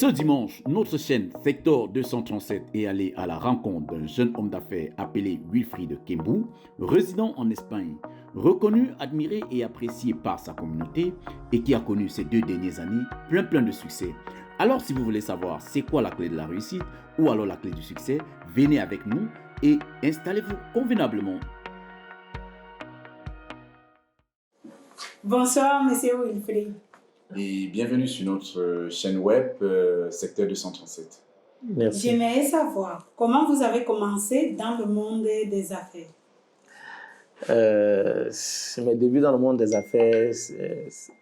Ce dimanche, notre chaîne Sector 237 est allée à la rencontre d'un jeune homme d'affaires appelé Wilfried Kembou, résident en Espagne, reconnu, admiré et apprécié par sa communauté et qui a connu ces 2 dernières années plein de succès. Alors si vous voulez savoir c'est quoi la clé de la réussite ou alors la clé du succès, venez avec nous et installez-vous convenablement. Bonsoir, monsieur Wilfried. Et bienvenue sur notre chaîne web Secteur 237. Merci. J'aimerais savoir comment vous avez commencé dans le monde des affaires. Mes débuts dans le monde des affaires, c'est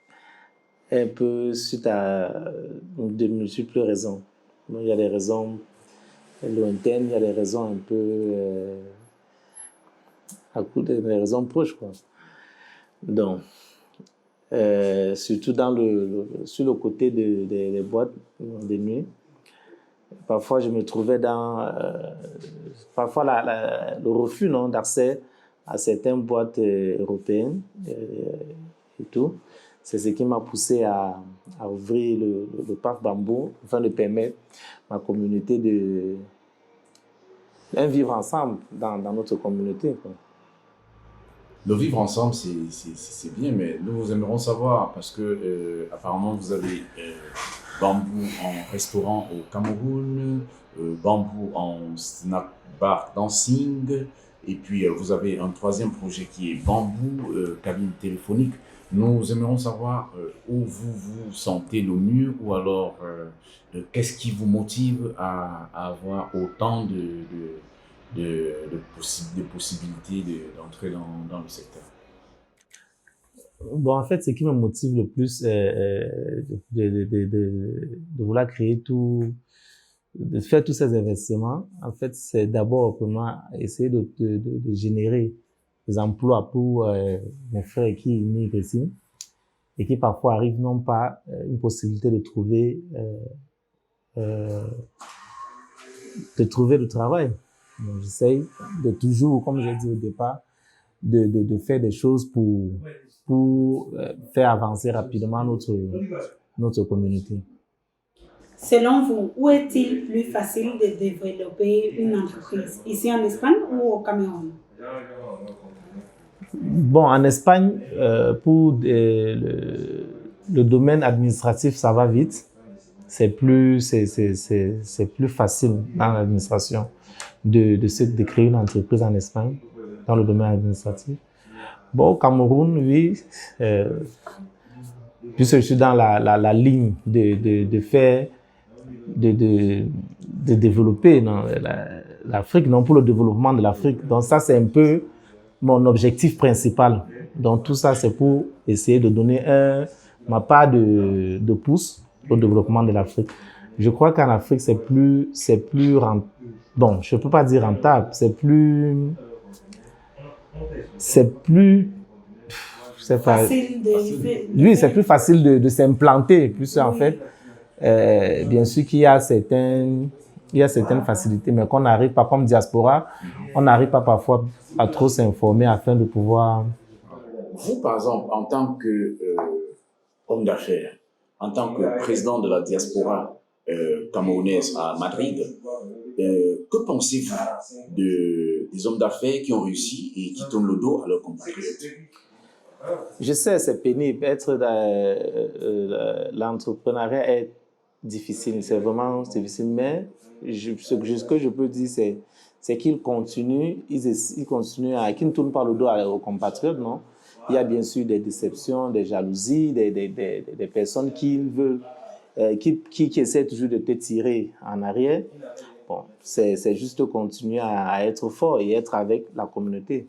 un peu suite à de multiples raisons. Il y a des raisons lointaines, il y a des raisons un peu des raisons proches, quoi. Donc, surtout sur le côté des boîtes de nuit. Parfois, je me trouvais dans le refus d'accès à certaines boîtes européennes et tout. C'est ce qui m'a poussé à ouvrir le parc Bambou afin de permettre à ma communauté de vivre ensemble dans notre communauté, quoi. Le vivre ensemble, c'est bien, mais nous aimerons savoir, parce que apparemment vous avez Bambou en restaurant au Cameroun, Bambou en snack bar dancing, et puis vous avez un 3e projet qui est Bambou cabine téléphonique. Nous aimerons savoir où vous vous sentez le mieux, ou alors qu'est-ce qui vous motive à avoir autant de possibilités d'entrer dans le secteur. Bon, en fait, ce qui me motive le plus de vouloir créer de faire tous ces investissements, en fait, c'est d'abord vraiment essayer de générer des emplois pour mes frères qui immigrent ici et qui parfois arrivent non pas une possibilité de trouver du travail. Donc, j'essaye de toujours, comme j'ai dit au départ, de faire des choses pour faire avancer rapidement notre communauté. Selon vous, où est-il plus facile de développer une entreprise, ici en Espagne ou au Cameroun? Bon, en Espagne, pour le domaine administratif, ça va vite. C'est plus facile dans l'administration de créer une entreprise en Espagne, dans le domaine administratif. Bon, au Cameroun, oui, puisque je suis dans la ligne de développer l'Afrique, non, pour le développement de l'Afrique. Donc ça, c'est un peu mon objectif principal. Donc tout ça, c'est pour essayer de donner ma part de pouce au développement de l'Afrique. Je crois qu'en Afrique, c'est plus rentable. Bon, je peux pas dire rentable, c'est plus facile oui, c'est plus facile de s'implanter, plus en fait. Bien sûr qu'il y a certaines facilités, mais qu'on n'arrive pas, comme diaspora, on n'arrive pas parfois à trop s'informer afin de pouvoir... Vous, par exemple, en tant que homme d'affaires, en tant que président de la diaspora camerounaise à Madrid, que pensez-vous des hommes d'affaires qui ont réussi et qui tournent le dos à leurs compatriotes? Je sais, c'est pénible. L'entrepreneuriat est difficile, c'est vraiment difficile, mais ce que je peux dire, c'est qu'ils continuent, qu'ils ne tournent pas le dos aux compatriotes, non? Il y a bien sûr des déceptions, des jalousies, des personnes qui veulent, qui essaient toujours de te tirer en arrière. Bon, c'est juste continuer à être fort et être avec la communauté.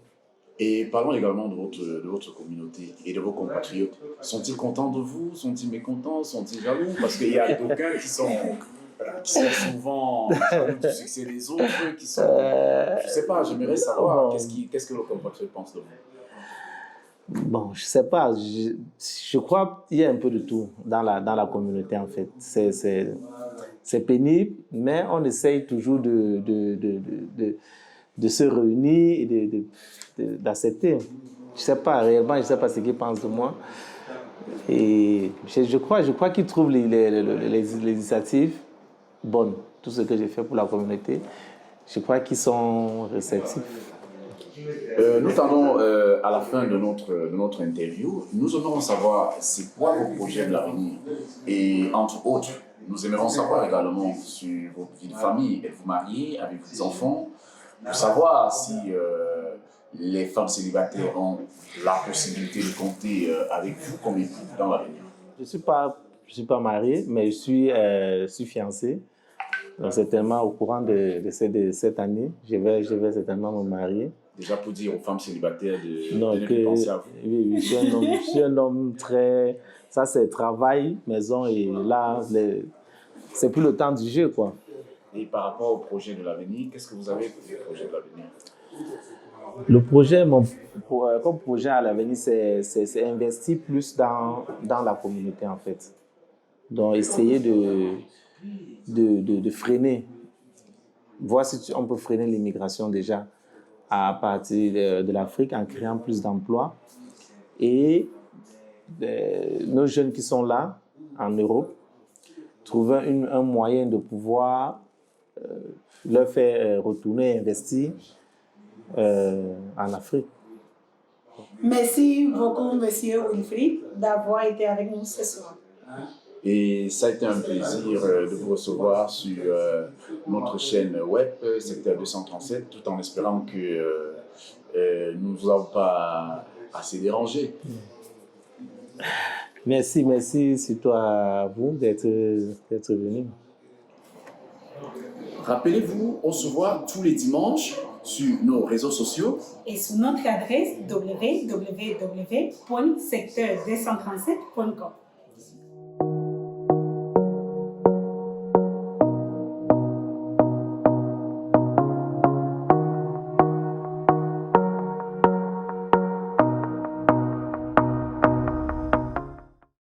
Et parlons également de votre communauté et de vos compatriotes. Sont-ils contents de vous? Sont-ils mécontents? Sont-ils jaloux? Parce qu'il y a d'aucuns qui sont souvent jaloux du succès des autres, qui sont... je ne sais pas, j'aimerais savoir qu'est-ce que vos compatriotes pensent de vous. Bon, je ne sais pas. Je crois qu'il y a un peu de tout dans la communauté, en fait. C'est pénible, mais on essaye toujours de se réunir et d'accepter. Je ne sais pas, réellement, je ne sais pas ce qu'ils pensent de moi. Et je crois qu'ils trouvent les initiatives bonnes. Tout ce que j'ai fait pour la communauté, je crois qu'ils sont réceptifs. Nous tendons à la fin de notre interview. Nous aimerions savoir c'est quoi vos projets de l'avenir. Et entre autres, nous aimerions savoir également sur votre vie de famille. Êtes-vous marié, avez-vous des enfants? Pour savoir si les femmes célibataires ont la possibilité de compter avec vous comme époux dans l'avenir. Je suis pas marié, mais je suis fiancé. Donc certainement au courant de cette année, je vais certainement me marier. Déjà pour dire aux femmes célibataires de ne plus penser à vous. Oui, je suis un homme très... Ça, c'est travail, maison, et là, c'est plus le temps du jeu, quoi. Et par rapport au projet de l'avenir, qu'est-ce que vous avez pour le projet de l'avenir? Le projet, comme projet à l'avenir, c'est investir plus dans la communauté, en fait. Donc, essayer de freiner, voir si on peut freiner l'immigration déjà à partir de l'Afrique en créant plus d'emplois. Et nos jeunes qui sont là, en Europe, trouver un moyen de pouvoir leur faire retourner investir en Afrique. Merci beaucoup, Monsieur Wilfried, d'avoir été avec nous ce soir. Et ça a été un plaisir de vous recevoir sur notre chaîne web, Secteur 237, tout en espérant que nous ne vous avons pas assez dérangé. Merci surtout à vous d'être venu. Rappelez-vous, on se voit tous les dimanches sur nos réseaux sociaux et sur notre adresse www.secteur237.com.